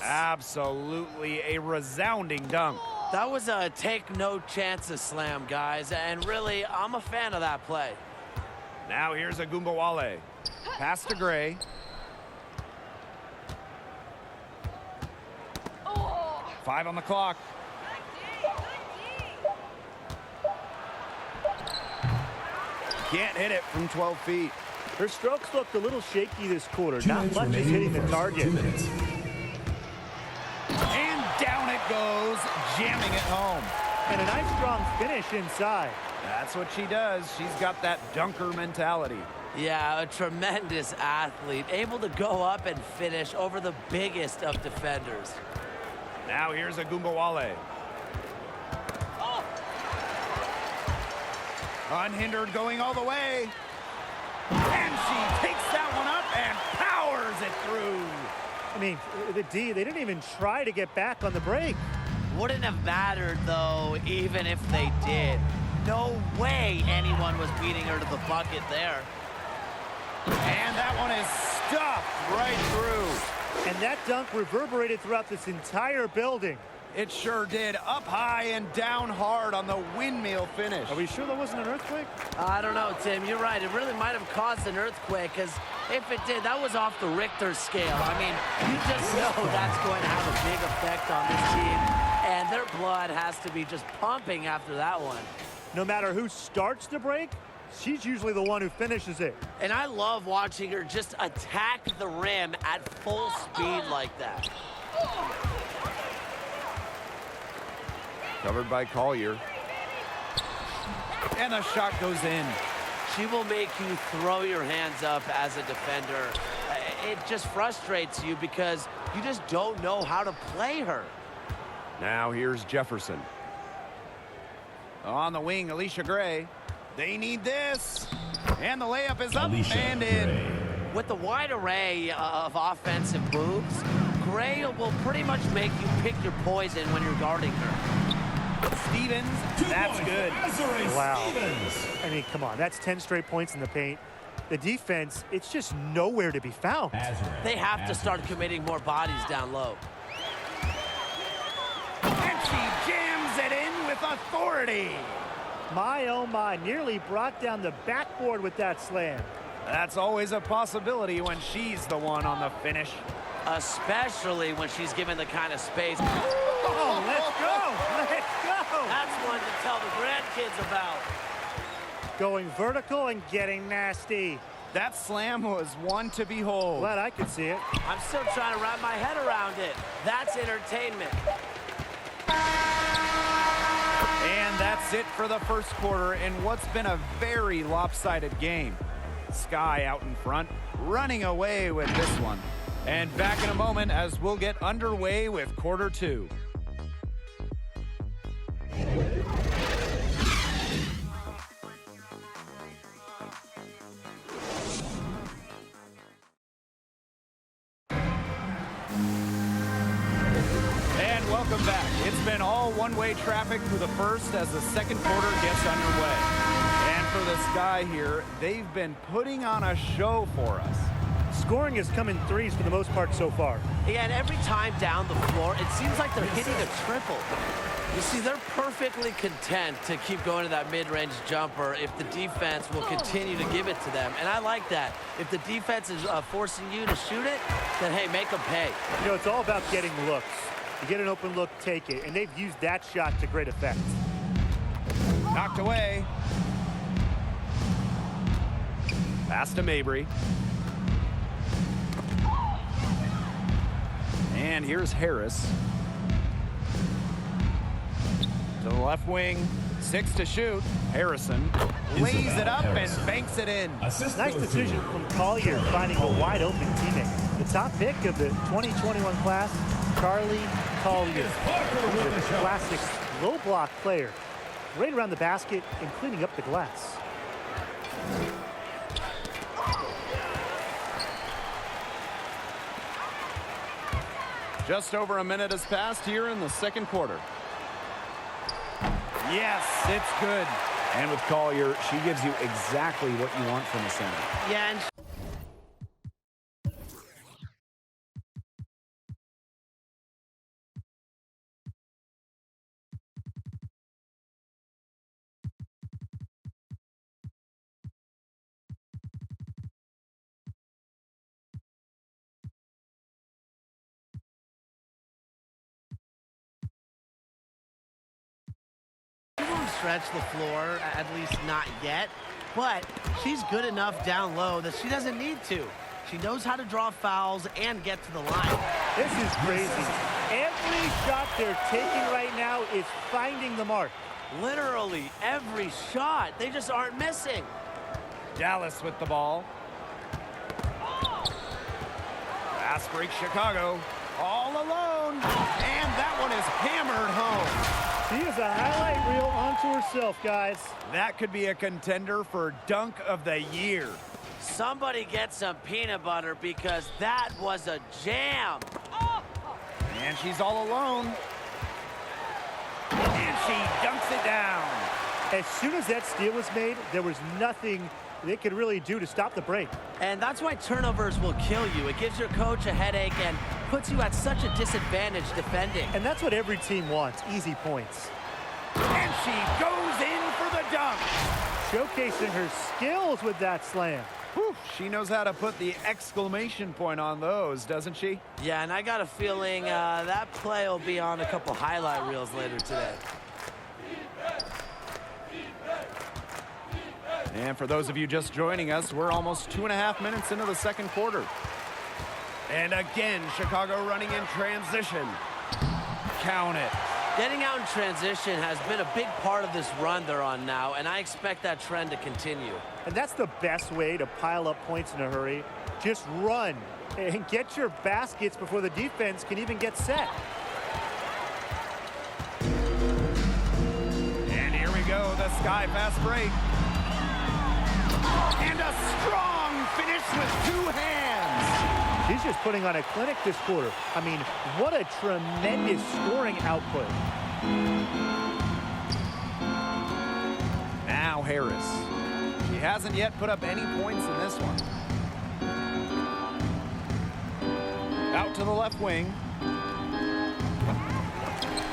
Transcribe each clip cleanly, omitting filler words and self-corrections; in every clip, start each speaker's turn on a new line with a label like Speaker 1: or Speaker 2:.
Speaker 1: Absolutely a resounding dunk.
Speaker 2: That was a take no chances slam, guys, and really, I'm a fan of that play.
Speaker 1: Now here's Agumbawale. Pass to Gray. Five on the clock. Can't hit it from 12 feet.
Speaker 3: Her strokes looked a little shaky this quarter. Not much is hitting the target.
Speaker 1: And down it goes, jamming it home.
Speaker 3: And a nice strong finish inside.
Speaker 1: That's what she does. She's got that dunker mentality.
Speaker 2: Yeah, a tremendous athlete, able to go up and finish over the biggest of defenders.
Speaker 1: Now here's Agumbawale. Unhindered, going all the way. And she takes that one up and powers it through.
Speaker 3: I mean, the D, they didn't even try to get back on the break.
Speaker 2: Wouldn't have mattered, though, even if they did. No way anyone was beating her to the bucket there.
Speaker 1: And that one is stuffed right through.
Speaker 3: And that dunk reverberated throughout this entire building.
Speaker 1: It sure did. Up high and down hard on the windmill finish.
Speaker 3: Are we sure that wasn't an earthquake?
Speaker 2: I don't know, Tim. You're right. It really might have caused an earthquake, because if it did, that was off the Richter scale. I mean, you just know that's going to have a big effect on this team, and their blood has to be just pumping after that one.
Speaker 3: No matter who starts the break, she's usually the one who finishes it.
Speaker 2: And I love watching her just attack the rim at full speed like that.
Speaker 1: Covered by Collier. And the shot goes in.
Speaker 2: She will make you throw your hands up as a defender. It just frustrates you because you just don't know how to play her.
Speaker 1: Now here's Jefferson. On the wing, Alicia Gray. They need this. And the layup is up and in.
Speaker 2: With the wide array of offensive moves, Gray will pretty much make you pick your poison when you're guarding her.
Speaker 1: Stevens, that's good.
Speaker 3: Wow. I mean, come on, that's 10 straight points in the paint. The defense, it's just nowhere to be found.
Speaker 2: They have to start committing more bodies down low.
Speaker 1: And she jams it in with authority.
Speaker 3: My, oh my, nearly brought down the backboard with that slam.
Speaker 1: That's always a possibility when she's the one on the finish.
Speaker 2: Especially when she's given the kind of space.
Speaker 3: Oh, let's go! Let's go!
Speaker 2: That's one to tell the grandkids about.
Speaker 3: Going vertical and getting nasty.
Speaker 1: That slam was one to behold.
Speaker 3: Glad I could see it.
Speaker 2: I'm still trying to wrap my head around it. That's entertainment.
Speaker 1: And that's it for the first quarter in what's been a very lopsided game. Sky out in front, running away with this one. And back in a moment as we'll get underway with quarter two. And welcome back. It's been all one-way traffic through the first as the second quarter gets underway. And for the Sky here, they've been putting on a show for us.
Speaker 3: Scoring has come in threes for the most part so far.
Speaker 2: Yeah, and every time down the floor, it seems like they're hitting a triple. You see, they're perfectly content to keep going to that mid-range jumper if the defense will continue to give it to them. And I like that. If the defense is forcing you to shoot it, then, hey, make them pay.
Speaker 3: You know, it's all about getting looks. You get an open look, take it. And they've used that shot to great effect.
Speaker 1: Knocked away. Pass to Mabry. And here's Harris. To the left wing, 6 to shoot. Harrison lays it up and banks it in.
Speaker 3: Nice decision from Collier finding a wide open teammate. The top pick of the 2021 class, Charlie Collier. He's a classic low block player. Right around the basket and cleaning up the glass.
Speaker 1: Just over a minute has passed here in the second quarter. Yes, it's good. And with Collier, she gives you exactly what you want from a center.
Speaker 2: Yeah, and stretch the floor, at least not yet. But she's good enough down low that she doesn't need to. She knows how to draw fouls and get to the line.
Speaker 3: This is crazy. Every shot they're taking right now is finding the mark.
Speaker 2: Literally every shot. They just aren't missing.
Speaker 1: Dallas with the ball. Fast break Chicago. All alone. And that one is hammered home.
Speaker 3: She is a highlight reel unto herself, guys.
Speaker 1: That could be a contender for Dunk of the Year.
Speaker 2: Somebody get some peanut butter because that was a jam.
Speaker 1: And she's all alone. And she dunks it down.
Speaker 3: As soon as that steal was made, there was nothing they could really do to stop the break.
Speaker 2: And that's why turnovers will kill you. It gives your coach a headache and puts you at such a disadvantage defending.
Speaker 3: And that's what every team wants, easy points.
Speaker 1: And she goes in for the dunk.
Speaker 3: Showcasing her skills with that slam.
Speaker 1: Whew, she knows how to put the exclamation point on those, doesn't she?
Speaker 2: Yeah, and I got a feeling that play will be on a couple highlight reels later today.
Speaker 1: And for those of you just joining us, we're almost 2.5 minutes into the second quarter. And again, Chicago running in transition. Count it.
Speaker 2: Getting out in transition has been a big part of this run they're on now, and I expect that trend to continue.
Speaker 3: And that's the best way to pile up points in a hurry. Just run and get your baskets before the defense can even get set.
Speaker 1: And here we go, the Sky fast break. And a strong finish with two hands.
Speaker 3: She's just putting on a clinic this quarter. I mean, what a tremendous scoring output.
Speaker 1: Now Harris. She hasn't yet put up any points in this one. Out to the left wing.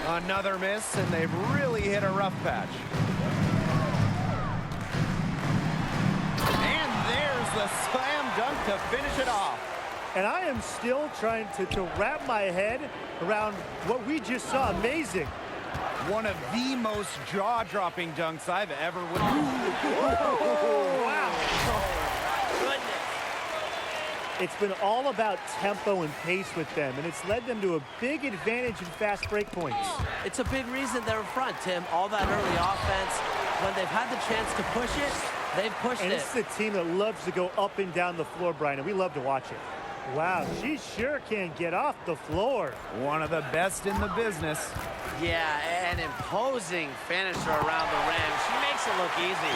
Speaker 1: Another miss, and they've really hit a rough patch. And there's the slam dunk to finish it off.
Speaker 3: And I am still trying to wrap my head around what we just saw. Amazing.
Speaker 1: One of the most jaw-dropping dunks I've ever witnessed.
Speaker 3: Wow.
Speaker 2: Goodness.
Speaker 3: It's been all about tempo and pace with them, and it's led them to a big advantage in fast break points.
Speaker 2: It's a big reason they're in front, Tim. All that early offense, when they've had the chance to push it, they've pushed
Speaker 3: And
Speaker 2: it.
Speaker 3: this is a team that loves to go up and down the floor, Brian, and we love to watch it. Wow, she sure can get off the floor.
Speaker 1: One of the best in the business.
Speaker 2: Yeah, an imposing finisher around the rim. She makes it look easy.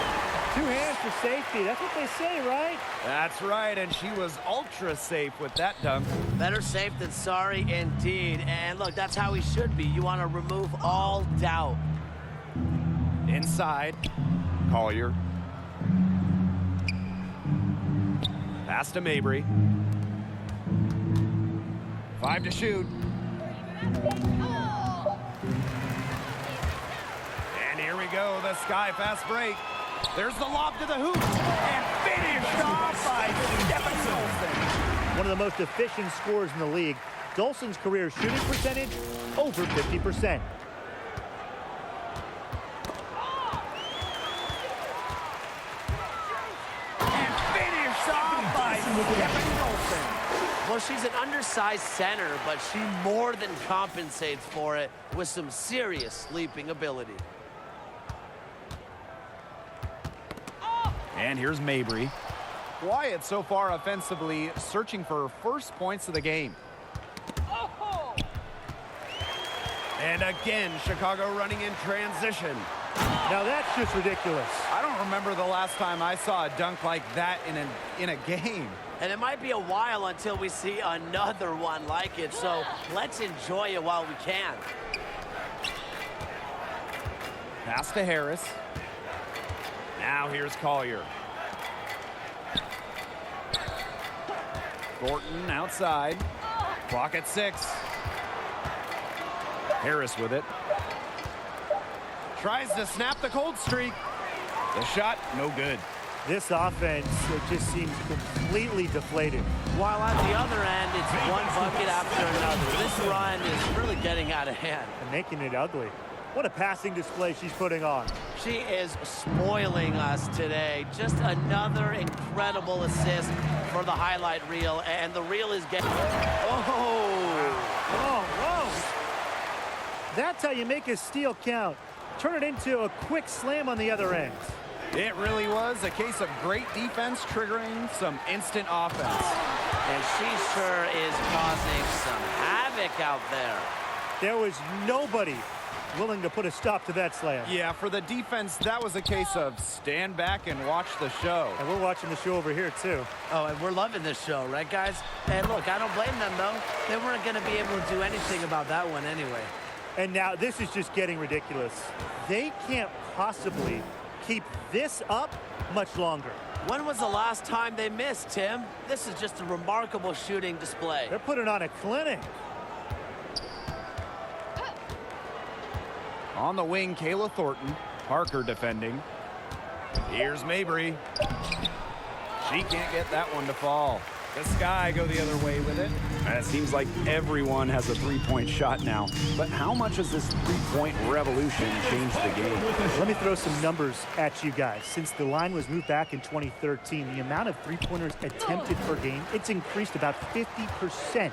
Speaker 3: 2 hands for safety. That's what they say, right?
Speaker 1: That's right, and she was ultra safe with that dunk.
Speaker 2: Better safe than sorry, indeed. And look, that's how he should be. You want to remove all doubt.
Speaker 1: Inside, Collier. Pass to Mabry. 5 to shoot. And here we go, the Sky fast break. There's the lob to the hoop. And finished off by Stephanie Dolson.
Speaker 3: One of the most efficient scorers in the league. Dolson's career shooting percentage, over 50%.
Speaker 1: And finished off by Stephanie Dolson.
Speaker 2: Well, she's an undersized center, but she more than compensates for it with some serious leaping ability.
Speaker 1: And here's Mabry. Quiet so far offensively, searching for her first points of the game. And again, Chicago running in transition.
Speaker 3: Now that's just ridiculous.
Speaker 1: I don't remember the last time I saw a dunk like that in a game.
Speaker 2: And it might be a while until we see another one like it, so let's enjoy it while we can.
Speaker 1: Pass to Harris. Now here's Collier. Thornton outside. Clock at 6. Harris with it. Tries to snap the cold streak. The shot, no good.
Speaker 3: This offense, it just seems completely deflated.
Speaker 2: While at the other end, it's one bucket after another. This run is really getting out of hand.
Speaker 3: And making it ugly. What a passing display she's putting on.
Speaker 2: She is spoiling us today. Just another incredible assist for the highlight reel, and the reel is getting... Oh!
Speaker 3: Whoa, whoa! That's how you make a steal count. Turn it into a quick slam on the other end.
Speaker 1: It really was a case of great defense triggering some instant offense.
Speaker 2: And she sure is causing some havoc out there.
Speaker 3: There was nobody willing to put a stop to that slam.
Speaker 1: Yeah, for the defense, that was a case of stand back and watch the show.
Speaker 3: And we're watching the show over here, too.
Speaker 2: Oh, and we're loving this show, right, guys? And look, I don't blame them, though. They weren't going to be able to do anything about that one anyway.
Speaker 3: And now this is just getting ridiculous. They can't possibly keep this up much longer.
Speaker 2: When was the last time they missed, Tim? This is just a remarkable shooting display.
Speaker 3: They're putting on a clinic.
Speaker 1: On the wing, Kayla Thornton. Parker defending. Here's Mabry. She can't get that one to fall. The Sky go the other way with it. And it seems like everyone has a three-point shot now. But how much has this three-point revolution changed the game?
Speaker 3: Let me throw some numbers at you guys. Since the line was moved back in 2013, the amount of three-pointers attempted per game, it's increased about 50%.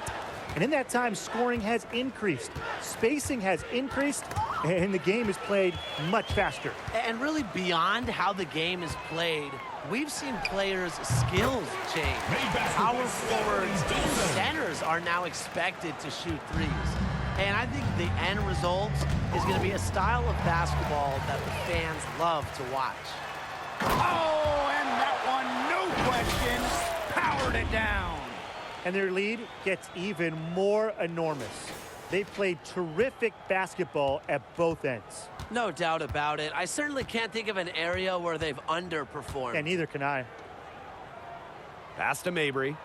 Speaker 3: And in that time, scoring has increased, spacing has increased, and the game is played much faster.
Speaker 2: And really beyond how the game is played, we've seen players' skills change. Power forwards and centers are now expected to shoot threes. And I think the end result is going to be a style of basketball that the fans love to watch.
Speaker 1: Oh, and that one, no question, powered it down.
Speaker 3: And their lead gets even more enormous. They've played terrific basketball at both ends.
Speaker 2: No doubt about it. I certainly can't think of an area where they've underperformed.
Speaker 3: And neither can I.
Speaker 1: Pass to Mabry.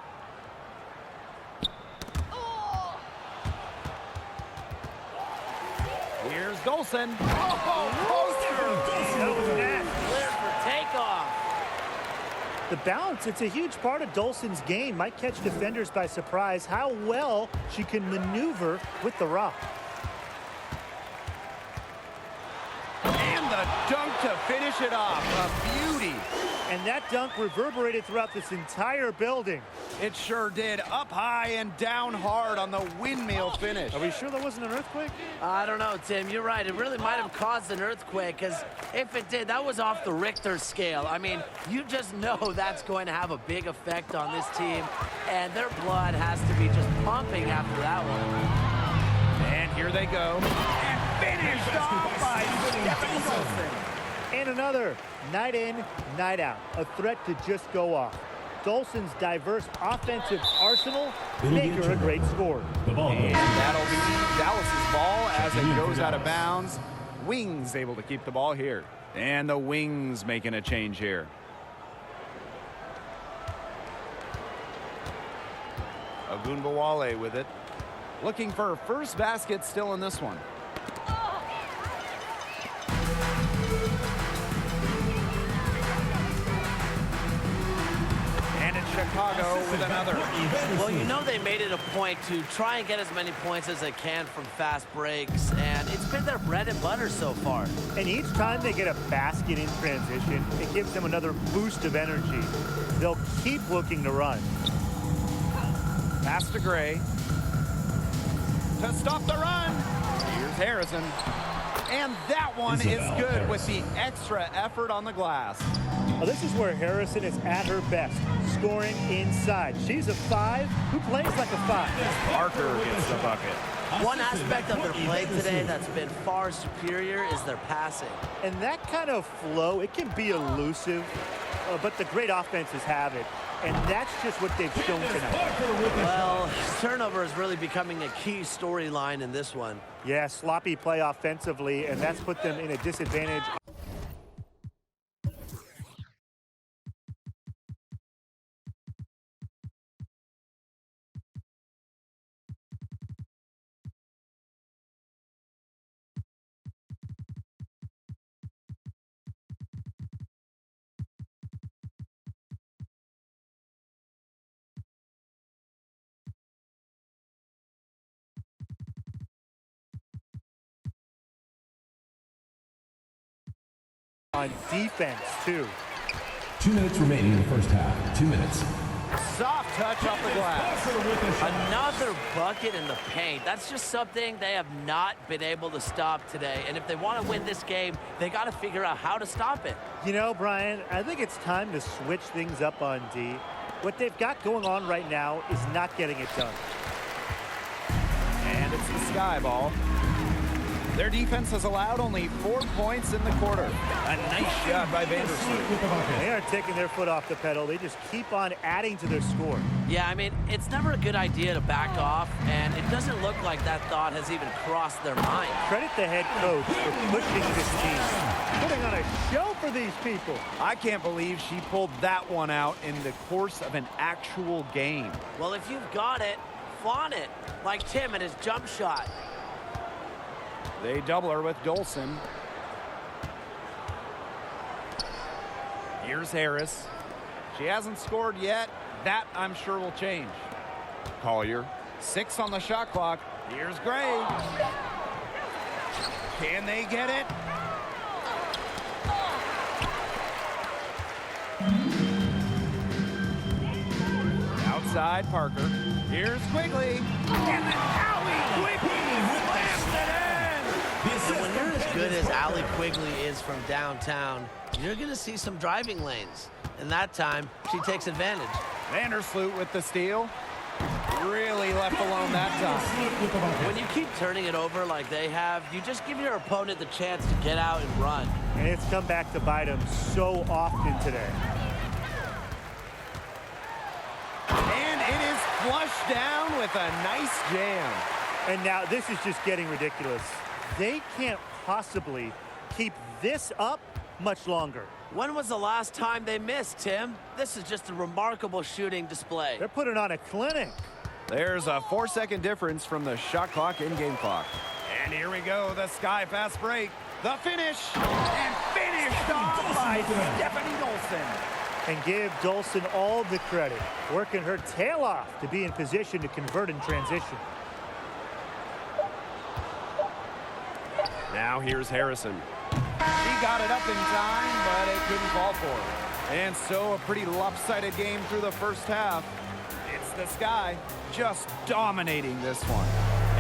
Speaker 1: Here's Dolson.
Speaker 3: That was nasty.
Speaker 2: Clear for takeoff.
Speaker 3: The balance, it's a huge part of Dolson's game. Might catch defenders by surprise how well she can maneuver with the rock.
Speaker 1: And the dunk to finish it off. A beauty.
Speaker 3: And that dunk reverberated throughout this entire building.
Speaker 1: It sure did. Up high and down hard on the windmill finish.
Speaker 3: Are we sure that wasn't an earthquake?
Speaker 2: I don't know, Tim. You're right. It really might have caused an earthquake, because if it did, that was off the Richter scale. I mean, you just know that's going to have a big effect on this team, and their blood has to be just pumping after that one.
Speaker 1: And here they go. And finished off by Stephanie Dolson.
Speaker 3: And another night in, night out. A threat to just go off. Dolson's diverse offensive arsenal make her a great scorer.
Speaker 1: And that'll be Dallas's ball as it goes out of bounds. Wings able to keep the ball here. And the Wings making a change here. Ogunbowale with it. Looking for her first basket still in this one. And it's Chicago with another.
Speaker 2: Well, you know they made it a point to try and get as many points as they can from fast breaks, and it's been their bread and butter so far.
Speaker 3: And each time they get a basket in transition, it gives them another boost of energy. They'll keep looking to run.
Speaker 1: Pass to Gray. To stop the run. Here's Harrison. And that one is good with the extra effort on the glass.
Speaker 3: Well, this is where Harrison is at her best, scoring inside. She's a 5 who plays like a 5.
Speaker 1: Parker gets the bucket.
Speaker 2: One aspect of their play today that's been far superior is their passing.
Speaker 3: And that kind of flow, it can be elusive, but the great offenses have it. And that's just what they've shown tonight.
Speaker 2: Well, turnover is really becoming a key storyline in this one.
Speaker 3: Yeah, sloppy play offensively, and that's put them in a disadvantage on defense, too.
Speaker 4: 2 minutes remaining in the first half. 2 minutes.
Speaker 1: Soft touch off the glass.
Speaker 2: Another bucket in the paint. That's just something they have not been able to stop today. And if they want to win this game, they got to figure out how to stop it.
Speaker 3: You know, Brian, I think it's time to switch things up on D. What they've got going on right now is not getting it done.
Speaker 1: And it's the Sky ball. Their defense has allowed only 4 points in the quarter. A nice shot by Vandersloot.
Speaker 3: They aren't taking their foot off the pedal. They just keep on adding to their score.
Speaker 2: Yeah, I mean, it's never a good idea to back off, and it doesn't look like that thought has even crossed their mind.
Speaker 3: Credit the head coach for pushing this team, putting on a show for these people.
Speaker 1: I can't believe she pulled that one out in the course of an actual game.
Speaker 2: Well, if you've got it, flaunt it, like Tim and his jump shot.
Speaker 1: They double her with Dolson. Here's Harris. She hasn't scored yet. That, I'm sure, will change. Collier. 6 on the shot clock. Here's Gray. Can they get it? Outside, Parker. Here's Quigley. And the alley, Quigley slammed it in.
Speaker 2: And when you're as good as Allie Quigley is from downtown, you're going to see some driving lanes. And that time, she takes advantage.
Speaker 1: Vandersloot with the steal. Really left alone that time.
Speaker 2: When you keep turning it over like they have, you just give your opponent the chance to get out and run.
Speaker 3: And it's come back to bite them so often today.
Speaker 1: And it is flushed down with a nice jam.
Speaker 3: And now this is just getting ridiculous. They can't possibly keep this up much longer.
Speaker 2: When was the last time they missed, Tim? This is just a remarkable shooting display.
Speaker 3: They're putting on a clinic.
Speaker 1: There's a 4-second difference from the shot clock in-game clock. And here we go, the Sky fast break. The finish, and finished off by Stephanie Dolson.
Speaker 3: And give Dolson all the credit, working her tail off to be in position to convert in transition.
Speaker 1: Now here's Harrison. He got it up in time, but it couldn't fall for her. And so a pretty lopsided game through the first half. It's the Sky just dominating this one.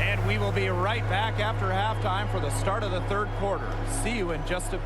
Speaker 1: And we will be right back after halftime for the start of the third quarter. See you in just a...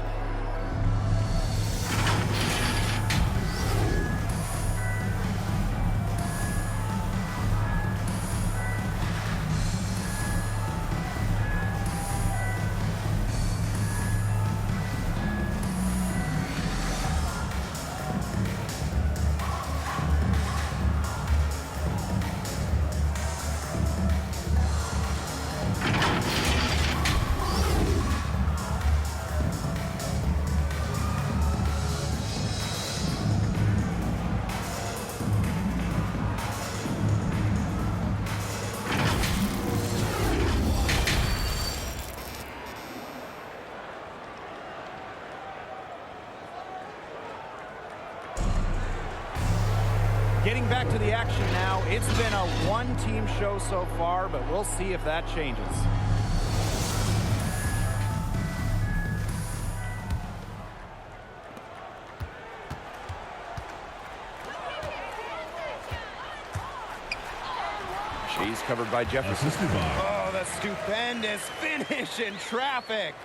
Speaker 1: Getting back to the action now. It's been a one-team show so far, but we'll see if that changes. She's covered by Jefferson. Oh, the stupendous finish in traffic.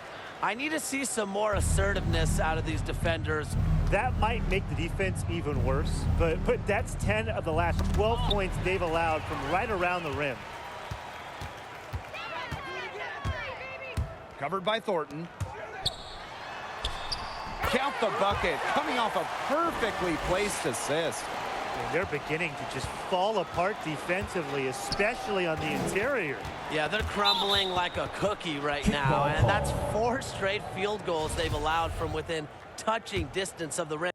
Speaker 2: I need to see some more assertiveness out of these defenders.
Speaker 3: That might make the defense even worse, but that's 10 of the last 12 points they've allowed from right around the rim.
Speaker 1: Covered by Thornton. Count the bucket, coming off a perfectly placed assist.
Speaker 3: And they're beginning to just fall apart defensively, especially on the interior.
Speaker 2: Yeah, they're crumbling like a cookie right now, and that's 4 straight field goals they've allowed from within touching distance of the rim.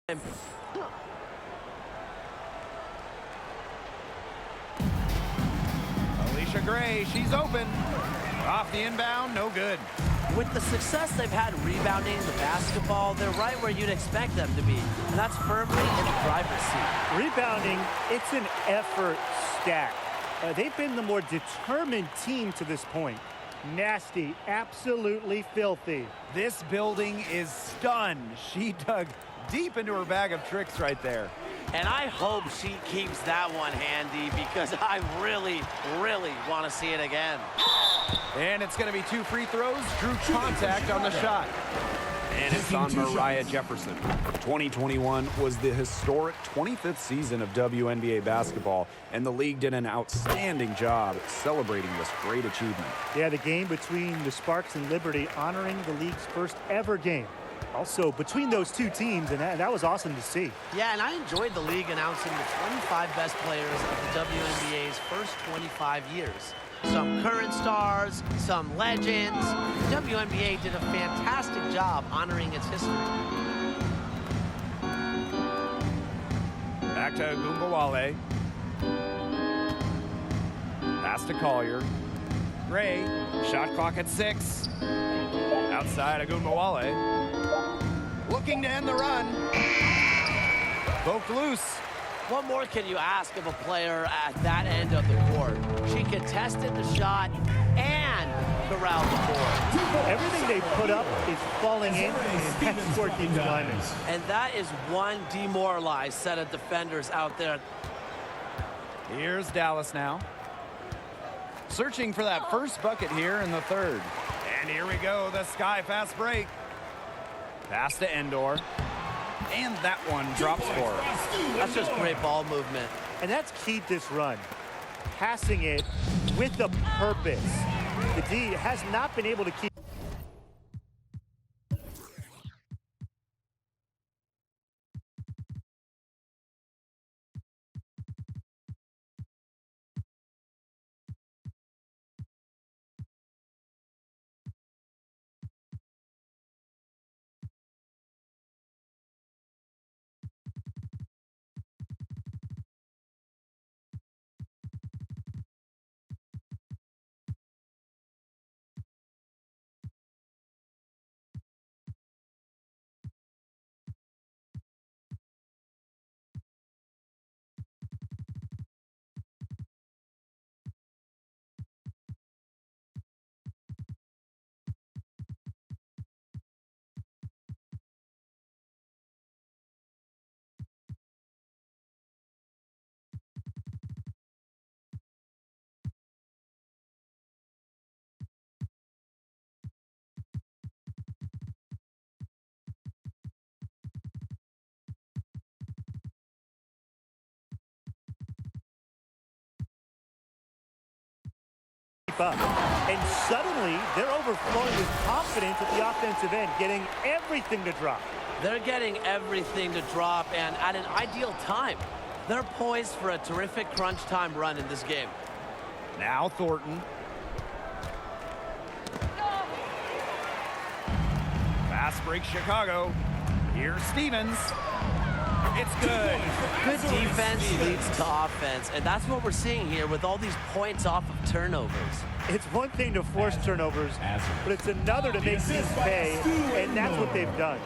Speaker 1: Alicia Gray, she's open. Off the inbound, no good.
Speaker 2: With the success they've had rebounding the basketball, they're right where you'd expect them to be, and that's firmly in the driver's seat.
Speaker 3: Rebounding, it's an effort stat. They've been the more determined team to this point. Nasty, absolutely filthy.
Speaker 1: This building is stunned. She dug deep into her bag of tricks right there.
Speaker 2: And I hope she keeps that one handy because I really, really want to see it again.
Speaker 1: And it's going to be 2 free throws. Drew contact on the shot. And it's on Mariah Jefferson. 2021 was the historic 25th season of WNBA basketball, and the league did an outstanding job celebrating this great achievement.
Speaker 3: Yeah, the game between the Sparks and Liberty honoring the league's first ever game. Also, between those two teams, and that was awesome to see.
Speaker 2: Yeah, and I enjoyed the league announcing the 25 best players of the WNBA's first 25 years. Some current stars, some legends. The WNBA did a fantastic job honoring its history.
Speaker 1: Back to Gumbawale. Pass to Collier. Gray, shot clock at 6. Outside Agumbawale. Looking to end the run. Poked loose.
Speaker 2: What more can you ask of a player at that end of the court? She contested the shot and corralled the board.
Speaker 3: Everything they put up is falling in, and that score keeps climbing.
Speaker 2: And that is one demoralized set of defenders out there.
Speaker 1: Here's Dallas now. Searching for that first bucket here in the third. And here we go, the Sky fast break. Pass to Endor. And that one drops for her.
Speaker 2: That's just great ball movement.
Speaker 3: And that's keyed this run. Passing it with a purpose. The D has not been able to keep. Up. And suddenly, they're overflowing with confidence at the offensive end, getting everything to drop.
Speaker 2: They're getting everything to drop, and at an ideal time. They're poised for a terrific crunch time run in this game.
Speaker 1: Now Thornton. Fast break Chicago. Here's Stevens. It's good.
Speaker 2: Good defense leads to offense, and that's what we're seeing here with all these points off of turnovers.
Speaker 3: It's one thing to force turnovers, but it's another to make teams pay, and that's what they've done.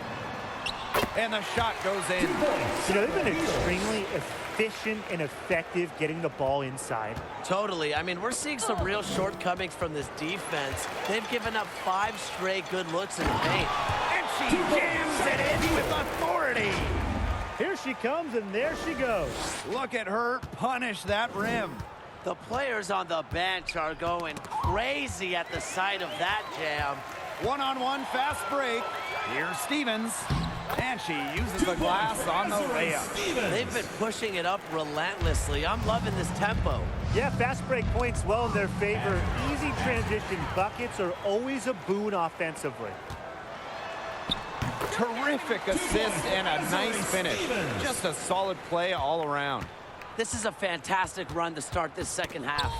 Speaker 1: And the shot goes in.
Speaker 3: You know, they've been extremely efficient and effective getting the ball inside.
Speaker 2: Totally. I mean, we're seeing some real shortcomings from this defense. They've given up 5 straight good looks in the paint.
Speaker 1: And she jams it in with authority.
Speaker 3: Here she comes, and there she goes.
Speaker 1: Look at her punish that rim.
Speaker 2: The players on the bench are going crazy at the sight of that jam.
Speaker 1: One-on-one fast break. Here's Stevens. And she uses the glass on the layup.
Speaker 2: They've been pushing it up relentlessly. I'm loving this tempo.
Speaker 3: Yeah, fast break points well in their favor. Easy transition buckets are always a boon offensively.
Speaker 1: Terrific assist and a nice finish. Just a solid play all around.
Speaker 2: This is a fantastic run to start this second half.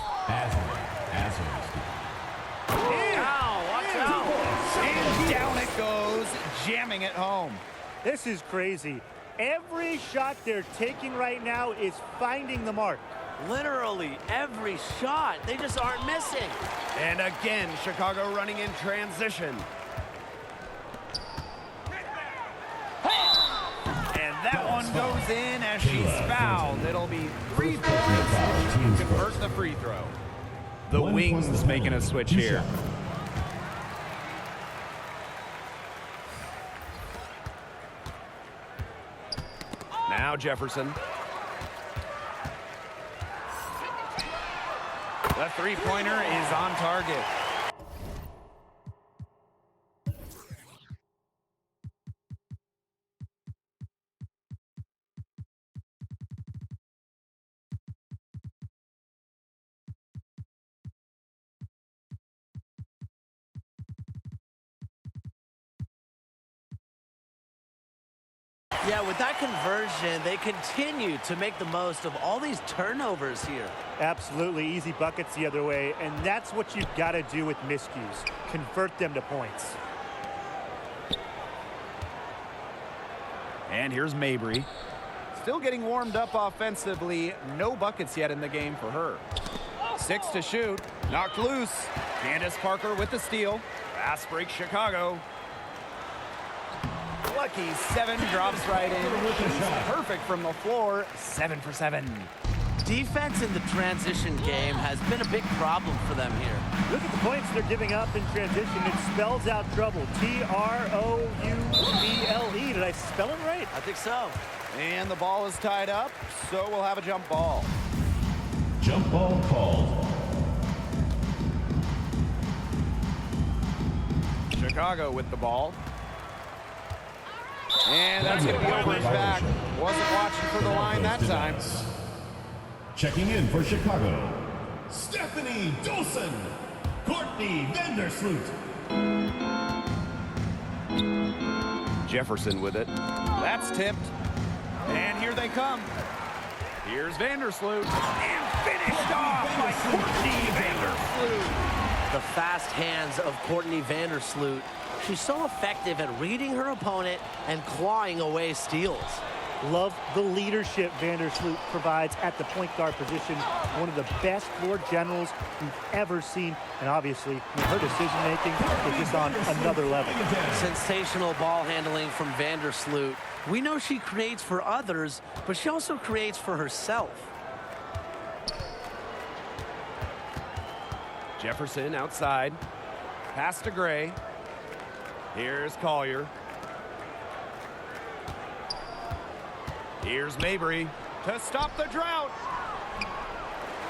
Speaker 2: Ow, watch out.
Speaker 1: And down it goes, jamming it home.
Speaker 3: This is crazy. Every shot they're taking right now is finding the mark.
Speaker 2: Literally every shot. They just aren't missing.
Speaker 1: And again, Chicago running in transition. And that one goes in as she's fouled. It'll be 3 points if she can convert the free throw. The Wings making a switch here. Now Jefferson. The three-pointer is on target.
Speaker 2: Yeah, with that conversion, they continue to make the most of all these turnovers here.
Speaker 3: Absolutely easy buckets the other way, and that's what you've got to do with miscues. Convert them to points.
Speaker 1: And here's Mabry. Still getting warmed up offensively. No buckets yet in the game for her. 6 to shoot. Knocked loose. Candace Parker with the steal. Fast break Chicago. Lucky 7 drops right in. She's perfect from the floor. 7 for 7.
Speaker 2: Defense in the transition game has been a big problem for them here.
Speaker 3: Look at the points they're giving up in transition. It spells out trouble. T-R-O-U-B-L-E. Did I spell it right?
Speaker 2: I think so.
Speaker 1: And the ball is tied up, so we'll have a jump ball.
Speaker 4: Jump ball called.
Speaker 1: Chicago with the ball. And that's going to be over his back. Wasn't watching for the line that time.
Speaker 4: Checking in for Chicago, Stephanie Dolson, Courtney Vandersloot.
Speaker 1: Jefferson with it. That's tipped. And here they come. Here's Vandersloot. And finished off by Courtney Vandersloot.
Speaker 2: The fast hands of Courtney Vandersloot. She's so effective at reading her opponent and clawing away steals.
Speaker 3: Love the leadership Vandersloot provides at the point guard position. One of the best floor generals we've ever seen. And obviously, her decision-making is just on another level.
Speaker 2: Sensational ball handling from Vandersloot. We know she creates for others, but she also creates for herself.
Speaker 1: Jefferson outside. Pass to Gray. Here's Collier. Here's Mabry to stop the drought.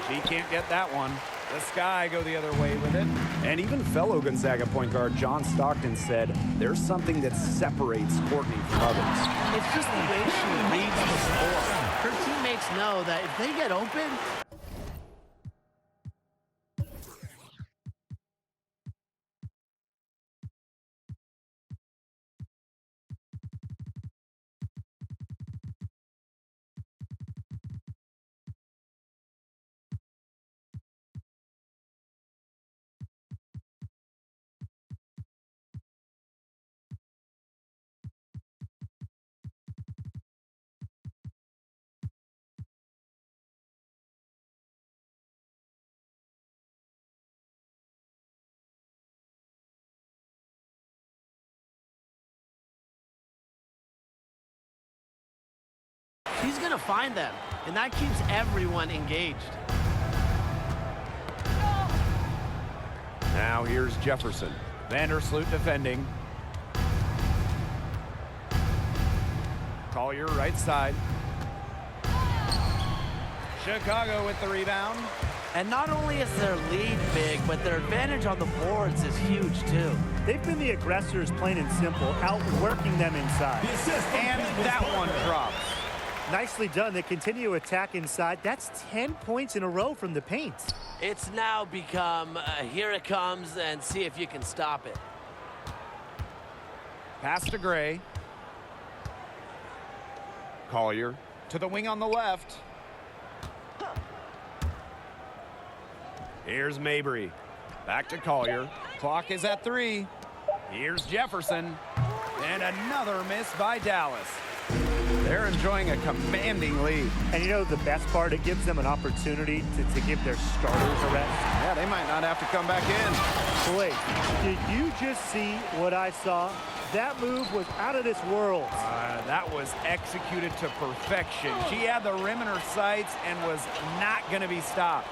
Speaker 1: She can't get that one. The Sky go the other way with it. And even fellow Gonzaga point guard John Stockton said there's something that separates Courtney from others.
Speaker 2: It's just the way she reads the score. Her teammates know that if they get open, she's going to find them, and that keeps everyone engaged.
Speaker 1: Now here's Jefferson. Vandersloot defending. Collier right side. Chicago with the rebound.
Speaker 2: And not only is their lead big, but their advantage on the boards is huge too.
Speaker 3: They've been the aggressors, plain and simple, outworking them inside.
Speaker 1: And that one drops.
Speaker 3: Nicely done. They continue to attack inside. That's 10 points in a row from the paint.
Speaker 2: It's now become, here it comes, and see if you can stop it.
Speaker 1: Pass to Gray. Collier to the wing on the left. Here's Mabry. Back to Collier. Clock is at 3. Here's Jefferson. And another miss by Dallas. They're enjoying a commanding lead.
Speaker 3: And you know the best part? It gives them an opportunity to give their starters a rest.
Speaker 1: Yeah, they might not have to come back in.
Speaker 3: Blake, did you just see what I saw? That move was out of this world.
Speaker 1: That was executed to perfection. She had the rim in her sights and was not going to be stopped.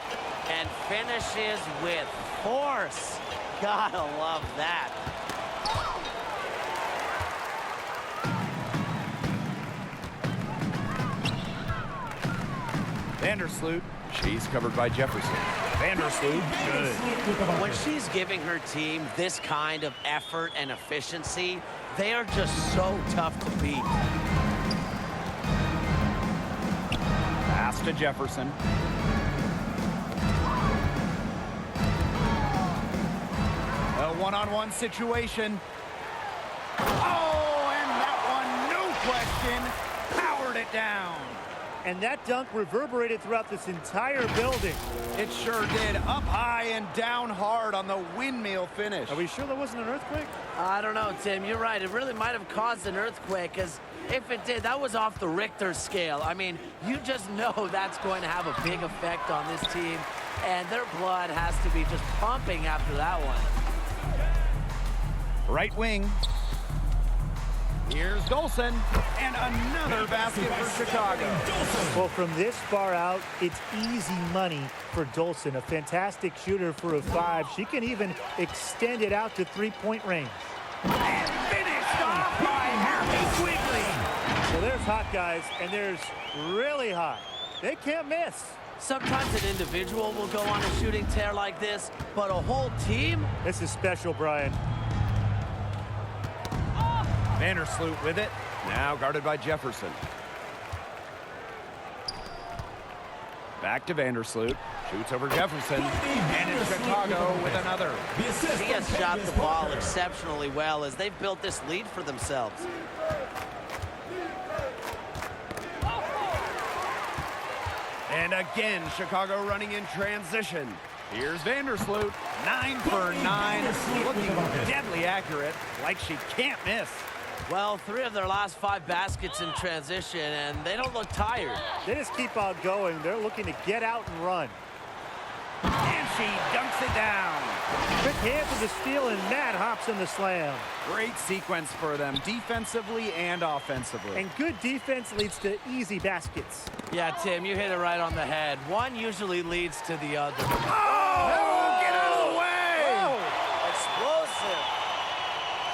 Speaker 2: And finishes with force. Gotta love that.
Speaker 1: Vandersloot, she's covered by Jefferson. Vandersloot, good.
Speaker 2: When she's giving her team this kind of effort and efficiency, they are just so tough to beat.
Speaker 1: Pass to Jefferson. A one-on-one situation. Oh, and that one, no question, powered it down.
Speaker 3: And that dunk reverberated throughout this entire building.
Speaker 1: It sure did. Up high and down hard on the windmill finish.
Speaker 3: Are we sure there wasn't an earthquake?
Speaker 2: I don't know, Tim. You're right. It really might have caused an earthquake, because if it did, that was off the Richter scale. I mean, you just know that's going to have a big effect on this team, and their blood has to be just pumping after that one.
Speaker 1: Right wing. Here's Dolson, and another basket for Chicago.
Speaker 3: Well, from this far out, it's easy money for Dolson. A fantastic shooter for a 5. She can even extend it out to three-point range.
Speaker 1: And finished off by Harris Quigley.
Speaker 3: So there's hot guys, and there's really hot. They can't miss.
Speaker 2: Sometimes an individual will go on a shooting tear like this, but a whole team?
Speaker 3: This is special, Brian.
Speaker 1: Vandersloot with it. Now guarded by Jefferson. Back to Vandersloot. Shoots over Jefferson. And it's Chicago with another.
Speaker 2: He has shot the ball exceptionally well as they've built this lead for themselves.
Speaker 1: And again, Chicago running in transition. Here's Vandersloot. 9 for 9. Looking deadly accurate, like she can't miss.
Speaker 2: Well, 3 of their last 5 baskets in transition, and they don't look tired.
Speaker 3: They just keep on going. They're looking to get out and run.
Speaker 1: And she dunks it down.
Speaker 3: Quick hands of the steal, and Matt hops in the slam.
Speaker 1: Great sequence for them, defensively and offensively.
Speaker 3: And good defense leads to easy baskets.
Speaker 2: Yeah, Tim, you hit it right on the head. One usually leads to the other.
Speaker 1: Oh, get out of the way!
Speaker 2: Explosive.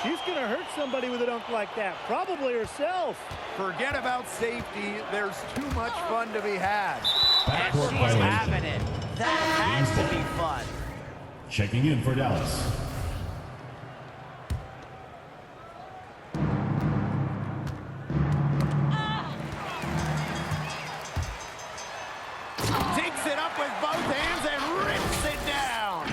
Speaker 3: She's going to hurt somebody with a dunk like that, probably herself.
Speaker 1: Forget about safety. There's too much fun to be had.
Speaker 2: And
Speaker 4: Backcourt
Speaker 2: she's
Speaker 4: violation.
Speaker 2: having it. That has to be fun.
Speaker 4: Checking in for Dallas.
Speaker 1: Takes it up with both hands and rips it down.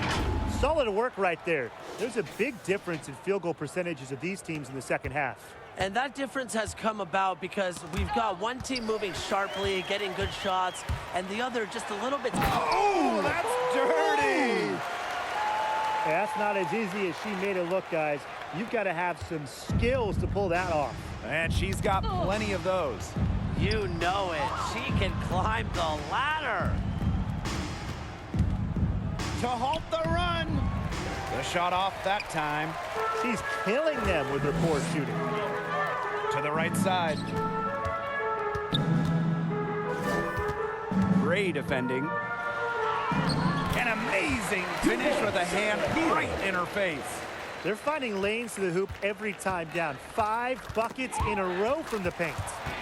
Speaker 3: Solid work right there. There's a big difference in field goal percentages of these teams in the second half.
Speaker 2: And that difference has come about because we've got one team moving sharply, getting good shots, and the other just a little bit.
Speaker 1: Oh, that's dirty.
Speaker 3: Hey, that's not as easy as she made it look, guys. You've got to have some skills to pull that off.
Speaker 1: And she's got plenty of those.
Speaker 2: You know it. She can climb the ladder.
Speaker 1: To halt the run. The shot off that time.
Speaker 3: She's killing them with her poor shooting.
Speaker 1: To the right side. Great defending. An amazing finish with a hand right in her face.
Speaker 3: They're finding lanes to the hoop every time down. 5 buckets in a row from the paint.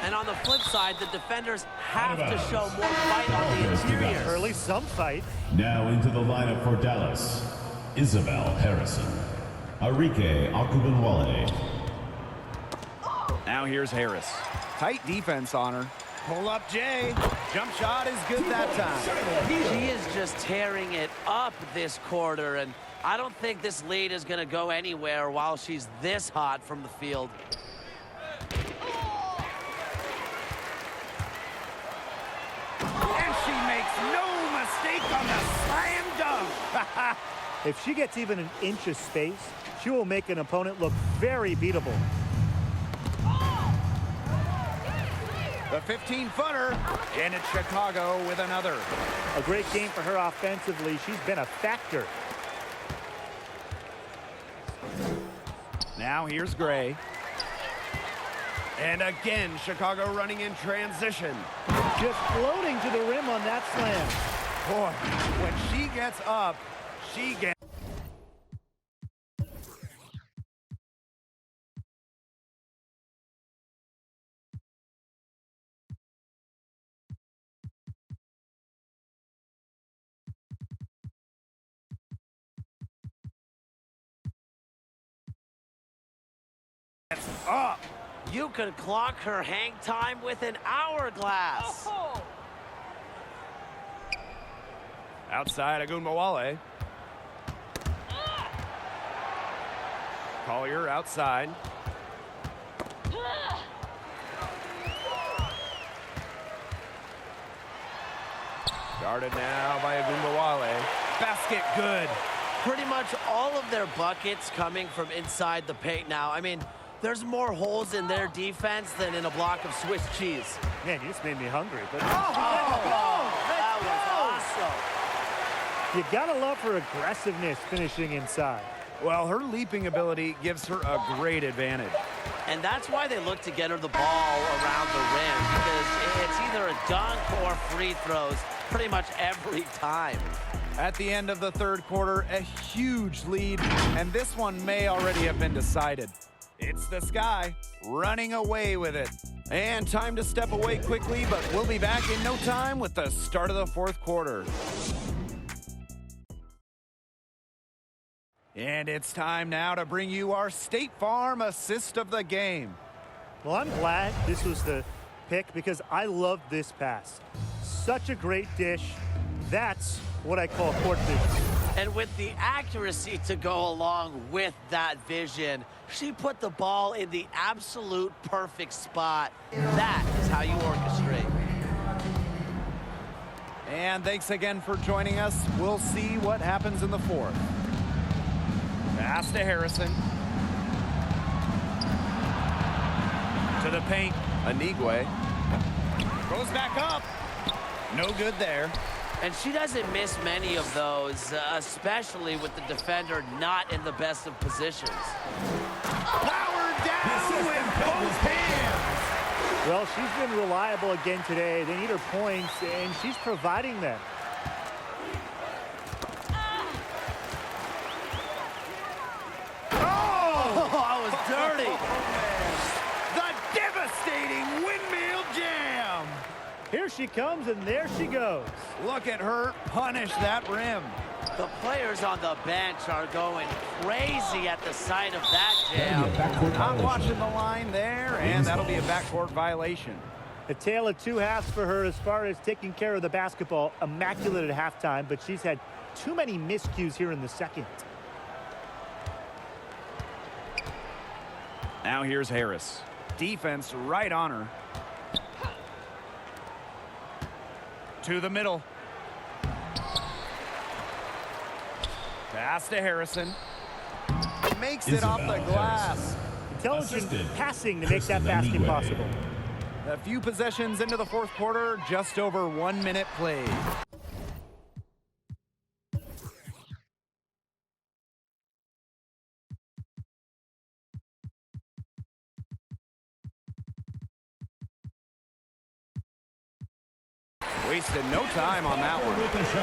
Speaker 2: And on the flip side, the defenders have to show more fight on the interior.
Speaker 3: Or at least some fight.
Speaker 4: Now into the lineup for Dallas. Isabel Harrison. Arike Akubunwale.
Speaker 1: Now here's Harris. Tight defense on her. Pull up Jay. Jump shot is good that time.
Speaker 2: She is just tearing it up this quarter, and I don't think this lead is going to go anywhere while she's this hot from the field.
Speaker 1: And she makes no mistake on the slam dunk.
Speaker 3: If she gets even an inch of space, she will make an opponent look very beatable.
Speaker 1: The 15-footer, and it's Chicago with another.
Speaker 3: A great game for her offensively. She's been a factor.
Speaker 1: Now here's Gray. And again, Chicago running in transition.
Speaker 3: Just floating to the rim on that slam.
Speaker 1: Boy, when she gets up, she gets... up.
Speaker 2: You could clock her hang time with an hourglass.
Speaker 1: Outside Agunmawale. Collier outside. Guarded now by Agunmawale. Basket good.
Speaker 2: Pretty much all of their buckets coming from inside the paint now. I mean, there's more holes in their defense than in a block of Swiss cheese.
Speaker 3: Man, you just made me hungry. But
Speaker 2: That was awesome.
Speaker 3: you gotta love her aggressiveness finishing inside.
Speaker 1: Well, her leaping ability gives her a great advantage.
Speaker 2: And that's why they look to get her the ball around the rim, because it's either a dunk or free throws pretty much every time.
Speaker 1: At the end of the third quarter, a huge lead, and this one may already have been decided. It's the Sky running away with it. And time to step away quickly, but we'll be back in no time with the start of the fourth quarter. And it's time now to bring you our State Farm assist of the game.
Speaker 3: Well, I'm glad this was the pick because I love this pass. Such a great dish. That's what I call court vision.
Speaker 2: And with the accuracy to go along with that vision, she put the ball in the absolute perfect spot. That is how you orchestrate.
Speaker 1: And thanks again for joining us. We'll see what happens in the fourth. Pass to Harrison. To the paint. Anigwe. Goes back up. No good there.
Speaker 2: And she doesn't miss many of those, especially with the defender not in the best of positions.
Speaker 1: Power down with both hands.
Speaker 3: Well, she's been reliable again today. They need her points, and she's providing them.
Speaker 2: Oh, it was dirty.
Speaker 1: The devastating windmill jam.
Speaker 3: Here she comes, and there she goes.
Speaker 1: Look at her punish that rim.
Speaker 2: The players on the bench are going crazy at the sight of that jam.
Speaker 1: Not watching the line there, and that'll be a backcourt violation.
Speaker 3: A tale of two halves for her as far as taking care of the basketball. Immaculate at halftime, but she's had too many miscues here in the second.
Speaker 1: Now here's Harris. Defense right on her. To the middle. Pass to Harrison. Makes it off the glass.
Speaker 3: Intelligent
Speaker 4: Assisted.
Speaker 3: passing to make that basket possible.
Speaker 1: A few possessions into the fourth quarter, just over 1 minute played. Wasted no time on that one.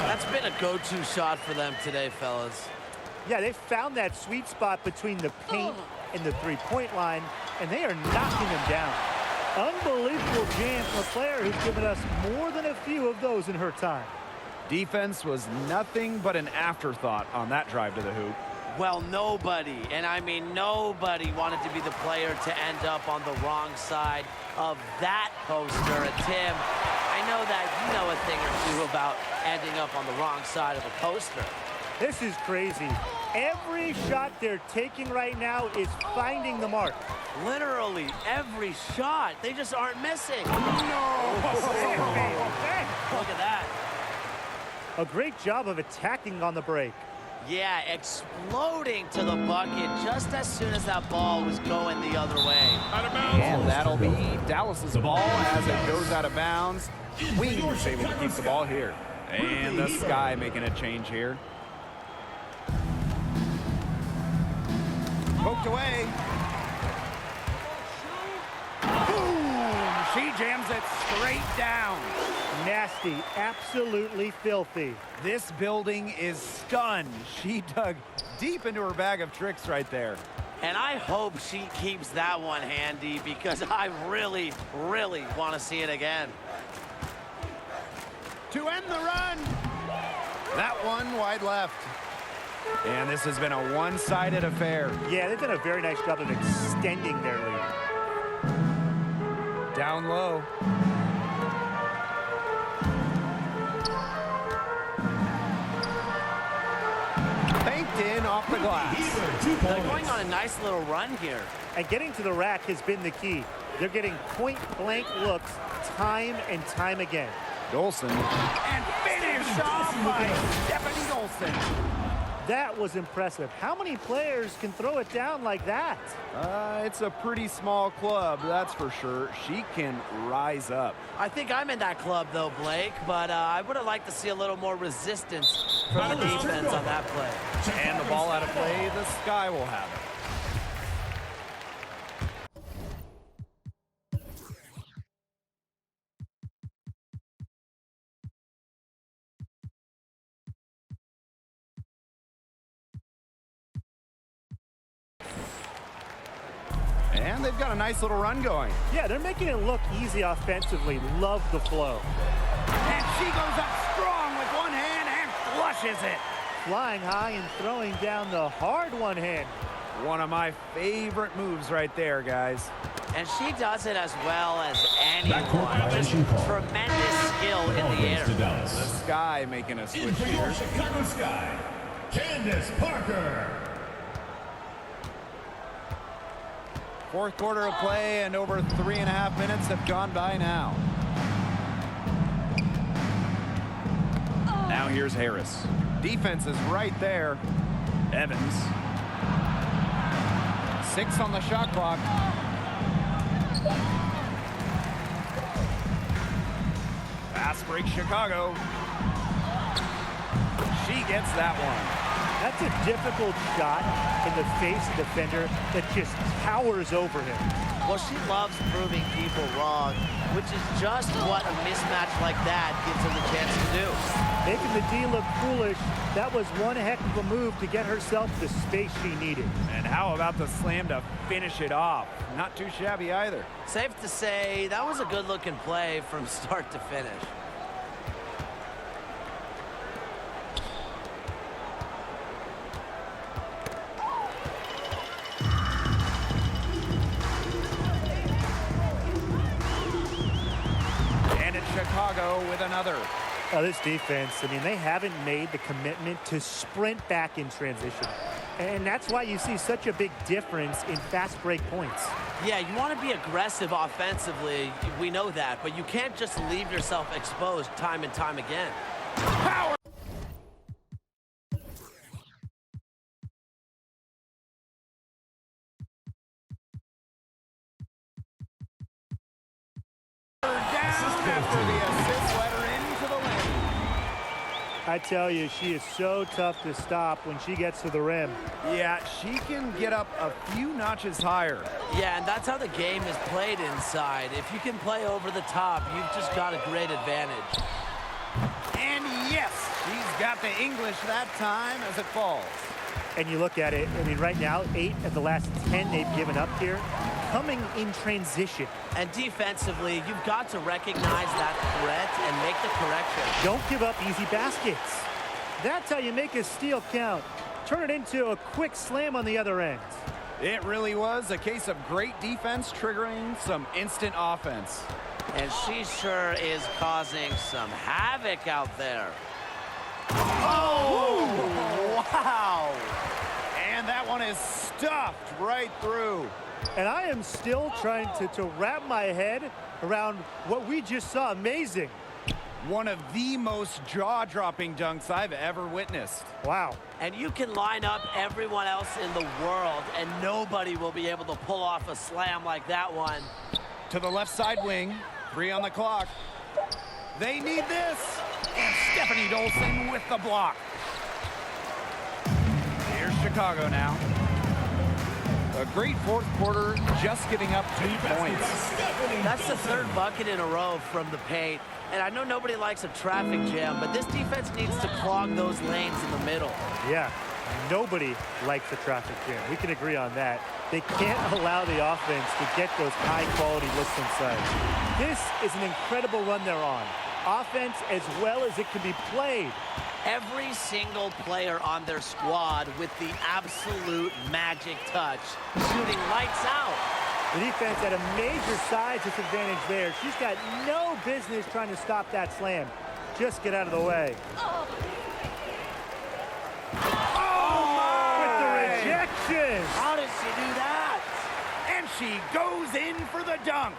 Speaker 2: That's been a go-to shot for them today, fellas.
Speaker 3: Yeah, they found that sweet spot between the paint and the three-point line, and they are knocking them down. Unbelievable jam from a player who's given us more than a few of those in her time.
Speaker 1: Defense was nothing but an afterthought on that drive to the hoop.
Speaker 2: Well, nobody, and I mean nobody, wanted to be the player to end up on the wrong side of that poster. And Tim, I know that you know a thing or two about ending up on the wrong side of a poster.
Speaker 3: This is crazy. Every shot they're taking right now is finding the mark.
Speaker 2: Literally every shot. They just aren't missing.
Speaker 3: No!
Speaker 2: Look at that.
Speaker 3: A great job of attacking on the break.
Speaker 2: Yeah, exploding to the bucket just as soon as that ball was going the other way.
Speaker 1: And that'll be Dallas's ball as it goes out of bounds. Wings able to keep the ball here. And the Sky making a change here. Poked away. Boom! She jams it straight down.
Speaker 3: Nasty, absolutely filthy.
Speaker 1: This building is stunned. She dug deep into her bag of tricks right there.
Speaker 2: And I hope she keeps that one handy because I really, really want to see it again.
Speaker 1: To end the run. That one wide left. And this has been a one-sided affair.
Speaker 3: Yeah, they've done a very nice job of extending their lead.
Speaker 1: Down low. Banked in off the glass.
Speaker 2: They're going on a nice little run here.
Speaker 3: And getting to the rack has been the key. They're getting point-blank looks time and time again.
Speaker 1: Dolson. And finished off by Stephanie Dolson.
Speaker 3: That was impressive. How many players can throw it down like that?
Speaker 1: It's a pretty small club, that's for sure. She can rise up.
Speaker 2: I think I'm in that club, though, Blake, but I would have liked to see a little more resistance from the defense on that play.
Speaker 1: And the ball out of play, the Sky will have it. And they've got a nice little run going.
Speaker 3: Yeah, they're making it look easy offensively. Love the flow.
Speaker 1: And she goes up strong with one hand and flushes it.
Speaker 3: Flying high and throwing down the hard one hand.
Speaker 1: One of my favorite moves right there, guys.
Speaker 2: And she does it as well as anyone.
Speaker 4: Backcourt
Speaker 2: Just
Speaker 4: violation call.
Speaker 2: tremendous skill in
Speaker 4: Ball
Speaker 2: the
Speaker 4: goes
Speaker 2: air.
Speaker 4: to
Speaker 1: The
Speaker 4: Dallas.
Speaker 1: Sky making a
Speaker 4: In
Speaker 1: switch
Speaker 4: for
Speaker 1: here.
Speaker 4: your Chicago Sky, Candace Parker.
Speaker 1: Fourth quarter of play, and over 3.5 minutes have gone by now. Now here's Harris. Defense is right there. Evans. 6 on the shot clock. Fast break Chicago. She gets that one.
Speaker 3: That's a difficult shot in the face of the defender that just towers over him.
Speaker 2: Well, she loves proving people wrong, which is just what a mismatch like that gives her the chance to do.
Speaker 3: Making the D look foolish, that was one heck of a move to get herself the space she needed.
Speaker 1: And how about the slam to finish it off? Not too shabby either.
Speaker 2: Safe to say, that was a good-looking play from start to finish.
Speaker 1: Chicago with another.
Speaker 3: This defense, I mean, they haven't made the commitment to sprint back in transition. And that's why you see such a big difference in fast break points.
Speaker 2: Yeah, you want to be aggressive offensively. We know that, but you can't just leave yourself exposed time and time again.
Speaker 1: Power!
Speaker 3: I tell you, she is so tough to stop when she gets to the rim.
Speaker 1: Yeah, she can get up a few notches higher.
Speaker 2: Yeah, and that's how the game is played inside. If you can play over the top, you've just got a great advantage.
Speaker 1: And yes, she's got the English that time as it falls.
Speaker 3: And you look at it, I mean, right now, 8 of the last 10 they've given up here, coming in transition.
Speaker 2: And defensively, you've got to recognize that threat and make the correction.
Speaker 3: Don't give up easy baskets. That's how you make a steal count. Turn it into a quick slam on the other end.
Speaker 1: It really was a case of great defense triggering some instant offense.
Speaker 2: And she sure is causing some havoc out there.
Speaker 1: Oh, wow. And that one is stuffed right through.
Speaker 3: And I am still trying to wrap my head around what we just saw. Amazing.
Speaker 1: One of the most jaw-dropping dunks I've ever witnessed.
Speaker 3: Wow.
Speaker 2: And you can line up everyone else in the world, and nobody will be able to pull off a slam like that one.
Speaker 1: To the left side wing, 3 on the clock. They need this. And Stephanie Dolson with the block. Here's Chicago now. A great fourth quarter, just giving up 2 points.
Speaker 2: That's the 3rd bucket in a row from the paint. And I know nobody likes a traffic jam, but this defense needs to clog those lanes in the middle.
Speaker 3: Yeah, nobody likes the traffic jam. We can agree on that. They can't allow the offense to get those high-quality looks inside. This is an incredible run they're on. Offense as well as it can be played.
Speaker 2: Every single player on their squad with the absolute magic touch, shooting lights out.
Speaker 3: The defense had a major size disadvantage there. She's got no business trying to stop that slam. Just get out of the way.
Speaker 1: Oh,
Speaker 3: With the
Speaker 1: my!
Speaker 3: rejection.
Speaker 2: How does she do that?
Speaker 1: And she goes in for the dunk.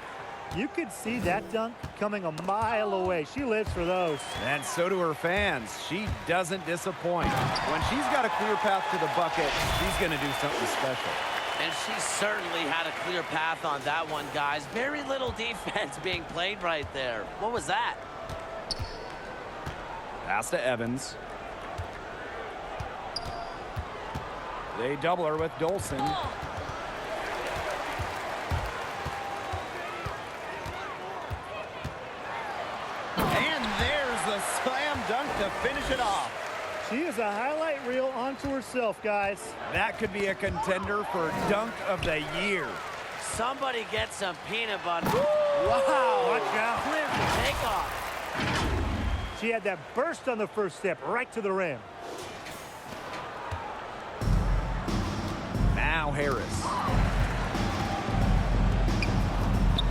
Speaker 3: You could see that dunk coming a mile away. She lives for those.
Speaker 1: And so do her fans. She doesn't disappoint. When she's got a clear path to the bucket, she's going to do something special.
Speaker 2: And she certainly had a clear path on that one, guys. Very little defense being played right there. What was that?
Speaker 1: Pass to Evans. They double her with Dolson. And there's the slam dunk to finish it off.
Speaker 3: She is a highlight reel onto herself, guys.
Speaker 1: That could be a contender for dunk of the year.
Speaker 2: Somebody get some peanut butter.
Speaker 3: Wow. Watch out.
Speaker 2: Clear for takeoff.
Speaker 3: She had that burst on the first step right to the rim.
Speaker 1: Now Harris.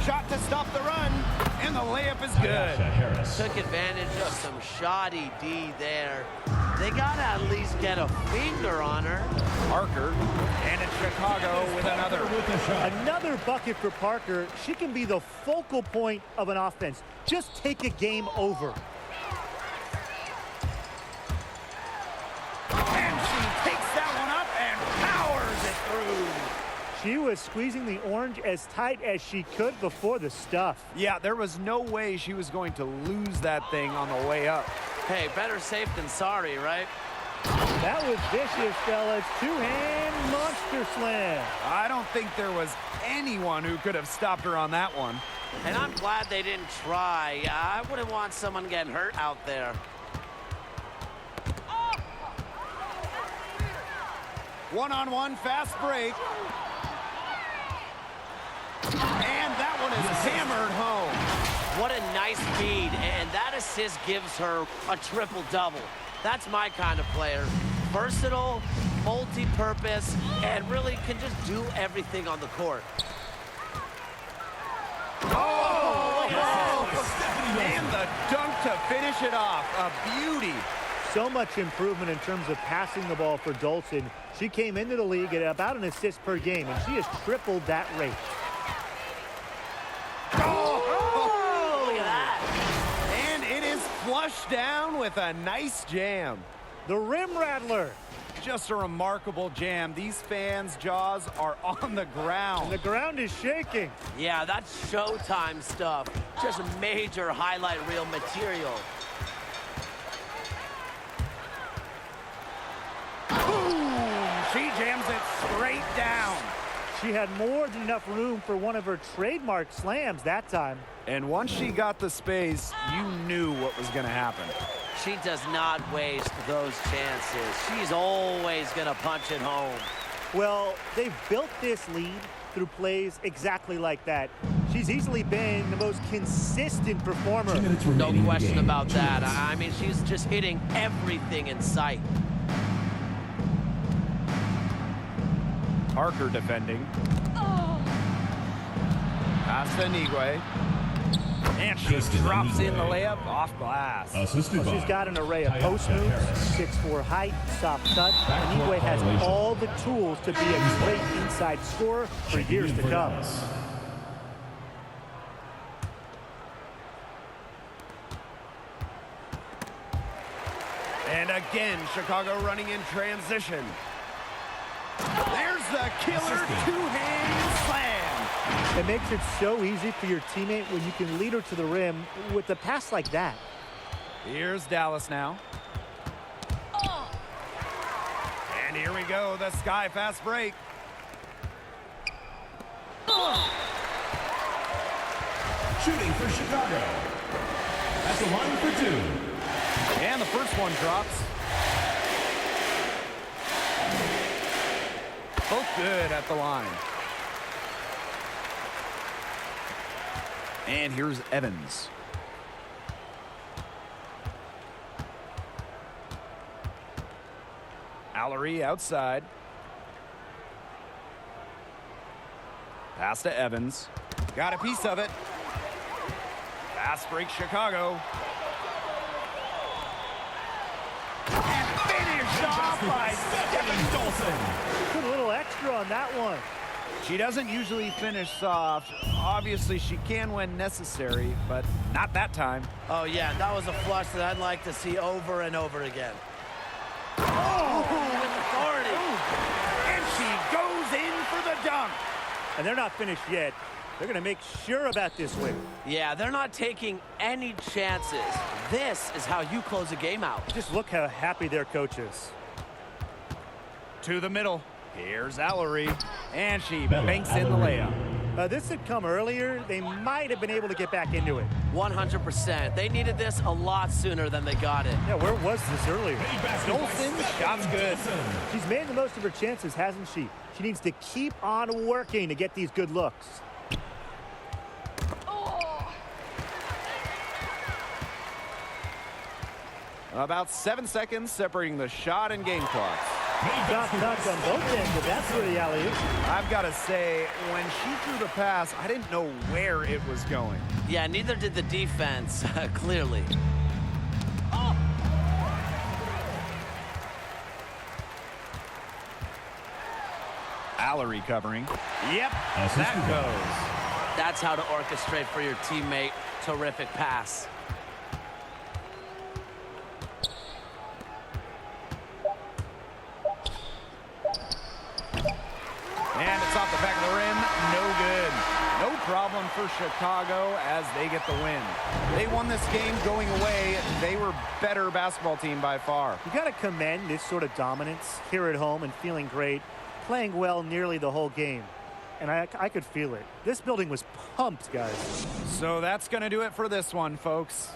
Speaker 1: Shot to stop the run, and the layup is good.
Speaker 4: Ayesha Harris.
Speaker 2: Took advantage of some shoddy D there. They gotta at least get a finger on her.
Speaker 1: Parker, and it's Chicago with another.
Speaker 4: With the shot.
Speaker 3: Another bucket for Parker. She can be the focal point of an offense. Just take a game over.
Speaker 1: And she takes that one up and powers it through.
Speaker 3: She was squeezing the orange as tight as she could before the stuff.
Speaker 1: Yeah, there was no way she was going to lose that thing on the way up.
Speaker 2: Hey, better safe than sorry, right?
Speaker 3: That was vicious, fellas. Two-hand monster slam.
Speaker 1: I don't think there was anyone who could have stopped her on that one.
Speaker 2: And I'm glad they didn't try. I wouldn't want someone getting hurt out there.
Speaker 1: One-on-one fast break. And that one is hammered home.
Speaker 2: What a nice feed, and that assist gives her a triple-double. That's my kind of player. Versatile, multi-purpose, and really can just do everything on the court.
Speaker 1: And the dunk to finish it off. A beauty.
Speaker 3: So much improvement in terms of passing the ball for Dolson. She came into the league at about an assist per game, and she has tripled that rate.
Speaker 2: Oh, look at that.
Speaker 1: And it is flushed down with a nice jam.
Speaker 3: The rim rattler.
Speaker 1: Just a remarkable jam. These fans' jaws are on the ground.
Speaker 3: The ground is shaking.
Speaker 2: Yeah, that's Showtime stuff. Just major highlight reel material.
Speaker 1: Boom! She jams it straight down.
Speaker 3: She had more than enough room for one of her trademark slams that time.
Speaker 1: And once she got the space, you knew what was going to happen.
Speaker 2: She does not waste those chances. She's always going to punch it home.
Speaker 3: Well, they've built this lead through plays exactly like that. She's easily been the most consistent performer.
Speaker 4: 2 minutes
Speaker 2: No
Speaker 4: remaining in the
Speaker 2: question
Speaker 4: game.
Speaker 2: about
Speaker 4: 2
Speaker 2: that.
Speaker 4: minutes.
Speaker 2: I mean, she's just hitting everything in sight.
Speaker 1: Parker defending. Pass to Nigwe. And she
Speaker 4: Tristan
Speaker 1: drops in the
Speaker 4: Nigwe.
Speaker 1: layup off glass.
Speaker 4: Assisted
Speaker 3: Well,
Speaker 4: by
Speaker 3: she's got an array of
Speaker 4: Ayesha
Speaker 3: post moves,
Speaker 4: Harris.
Speaker 3: 6'4" height, soft touch.
Speaker 4: Backcourt
Speaker 3: Anigwe has
Speaker 4: violation.
Speaker 3: all the tools to be a great inside scorer for
Speaker 4: Checking
Speaker 3: years
Speaker 4: in
Speaker 3: to
Speaker 4: for
Speaker 3: come.
Speaker 4: Dallas.
Speaker 1: And again, Chicago running in transition. There's the killer two-hand slam.
Speaker 3: It makes it so easy for your teammate when you can lead her to the rim with a pass like that.
Speaker 1: Here's Dallas now. And here we go, the Sky fast break.
Speaker 4: Shooting for Chicago. At the line for two.
Speaker 1: And the first one drops. Both good at the line. And here's Evans. Allery outside. Pass to Evans. Got a piece of it. Fast break Chicago. And finished off by Stephen Dolson.
Speaker 3: Put a little extra on that one.
Speaker 1: She doesn't usually finish soft. Obviously, she can when necessary, but not that time.
Speaker 2: Oh, yeah, that was a flush that I'd like to see over and over again.
Speaker 1: Oh,
Speaker 2: With authority.
Speaker 1: and she goes in for the dunk.
Speaker 3: And they're not finished yet. They're going to make sure about this win.
Speaker 2: Yeah, they're not taking any chances. This is how you close a game out.
Speaker 3: Just look how happy their coach is.
Speaker 1: To the middle. Here's Allery. And she
Speaker 4: Bella
Speaker 1: banks in the
Speaker 4: Allery.
Speaker 1: layup.
Speaker 3: This had come earlier. They might have been able to get back into it.
Speaker 2: 100%. They needed this a lot sooner than they got it.
Speaker 3: Yeah, where was this earlier?
Speaker 1: Dolson, shot's good.
Speaker 3: She's made the most of her chances, hasn't she? She needs to keep on working to get these good looks.
Speaker 1: About 7 seconds separating the shot and game clocks.
Speaker 3: Shot knocked on both ends, but that's where the alley-oop.
Speaker 1: I've got to say, when she threw the pass, I didn't know where it was going.
Speaker 2: Yeah, neither did the defense, clearly.
Speaker 1: Allery covering. Yep, that goes.
Speaker 2: That's how to orchestrate for your teammate. Terrific pass.
Speaker 1: And it's off the back of the rim. No good. No problem for Chicago as they get the win. They won this game going away. They were better basketball team by far.
Speaker 3: You got to commend this sort of dominance here at home and feeling great, playing well nearly the whole game. And I could feel it. This building was pumped, guys.
Speaker 1: So that's going to do it for this one, folks.